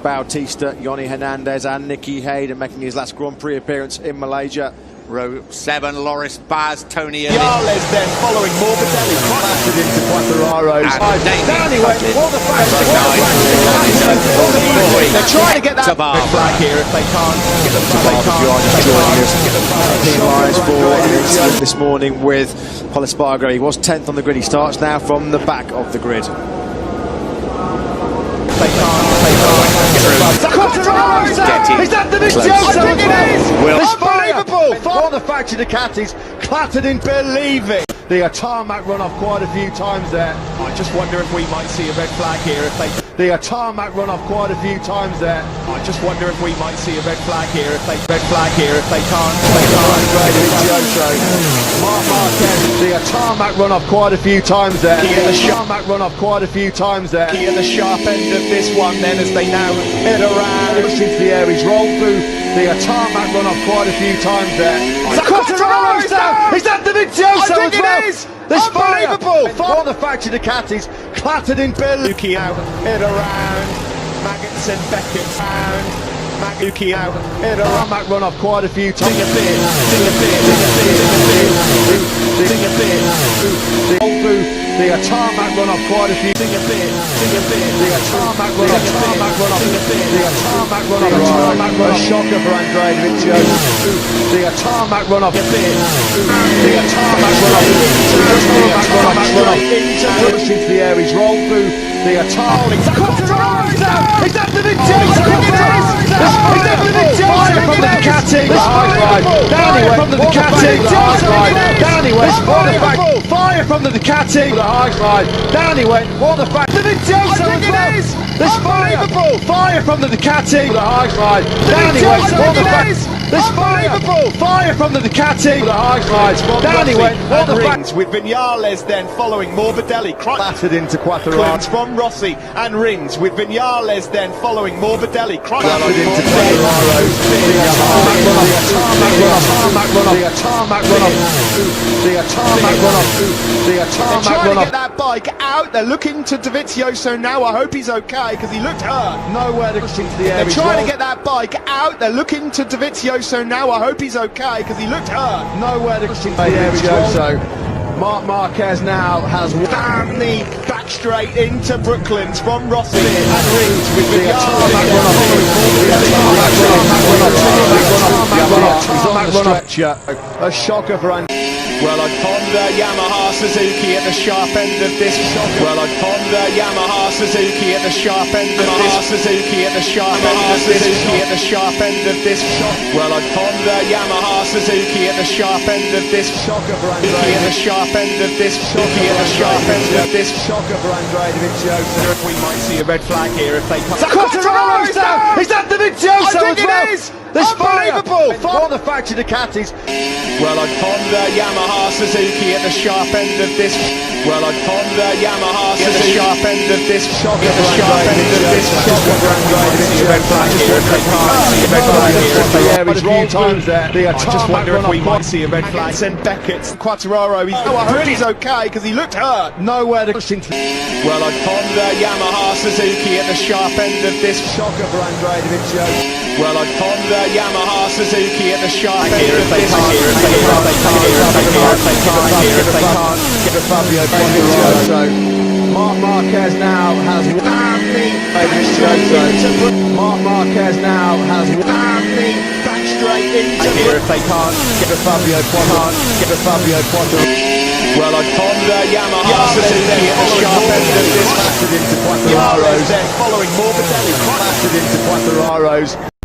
Bautista, Yoni Hernandez and Nicky Hayden making his last Grand Prix appearance in Malaysia. Row 7, Loris Baz, Tony Yarles then following Morbidelli, clattered into Quattararo. Down he went, all the fans, they're trying to get that flag here if they can't. Penalised for an incident this morning with Paul Espargaro. He was 10th on the grid. He starts now from the back of the grid. Is that the big joke? I think it is! Unbelievable! For the factory Ducatis, clattered in, believe it! The tarmac run off quite a few times there. I just wonder if we might see a red flag here if they... The tarmac run off quite a few times there. I just wonder if we might see a red flag here if they... Red flag here if they can't. Mark Marquez, the tarmac run off quite a few times there. The tarmac run off quite a few times there. He at the sharp end of this one then as they now head around. Pushed into the air, he's rolled through. The tarmac run off quite a few times there. Quattararo's down! Is that the big joke? I think it is! There's unbelievable! For the factory Ducatis, clattered in Bellucci out, head around. Magnussen, Beckett down. Magnucci out, head around. Mac run off quite a few times. Ding a bit. Roll through The tarmac run off quite a few. The tarmac run off. A shocker for Andrea Dovizioso. The tarmac run off. The tarmac run off. Into the air. He's rolled through the tarmac. It's at Dovizioso. Fire from the Ducati. Down he went from the Ducati. Down he went. Fire from the Ducati. The high slide. Down he went. What the fact? Dovizioso as well. There's fire from the Ducati. The high slide. Down he went. What the fact? There's fire from the Ducati. The high slide. Down he went. What the fact? With Viñales then following Morbidelli. Battered into Quattararo. From Rossi and Rins with Viñales then following Morbidelli. Battered into Quattararo. They're trying to get that bike out. They're looking to Dovizioso now. I hope he's okay because he looked hurt. Nowhere to push into the air. They're trying to get that bike out. They're looking to Dovizioso now. I hope he's okay because he looked hurt. Nowhere to push into the air. So Marc Marquez now has down the back straight into Brooklands from Rossi and Rins with the stretcher. A shocker for Andy. Well, I'd Honda, Yamaha, Suzuki at the sharp end of this shocker. Well, I'd Honda, Yamaha, Suzuki at the sharp end of this. Suzuki at the sharp end of this. Suzuki at the sharp end of this shocker. Well, I'd Honda, Yamaha, Suzuki at the sharp end of this shocker for Andrea. At the sharp end of this shocker. At the sharp end of this shocker for Andrea Dovizioso. We might see a red flag here if they come. Quattararo's down! Is that Dovizioso as well? There's unbelievable! Fire the factory Ducatis. Well, I'd Honda, Yamaha, Suzuki at the sharp end of this. Well, I'd Honda, Yamaha, Suzuki at the sharp end of this. Shocker at the sharp end of this. Shocker for Andrea. Red flag here if they can't see a red flag here if they are. He's rolled times there. I just wonder if we might see a red flag. Send Beckett, Quattararo. I hope he's okay because he looked hurt. Nowhere to push into. Well, I'd Honda, Yamaha, Suzuki at the sharp end of this. Shocker for Andrea Dovizioso. Well, I'd Honda, Yamaha, Suzuki at the sharp end Here of if they this. can't, here if they can't, they can't, here if they can't, they can't, here if they can't. Give a Fabio Quattararo. Marc Marquez now has Marc Marquez now has back straight into Here if they can't, give a Fabio Quattararo. Give a Fabio Quattararo. well, I'd Honda, Yamaha, Suzuki at the sharp end of this. Battered into Quattararo's. Then following Morbidelli. Battered into Quattararo's.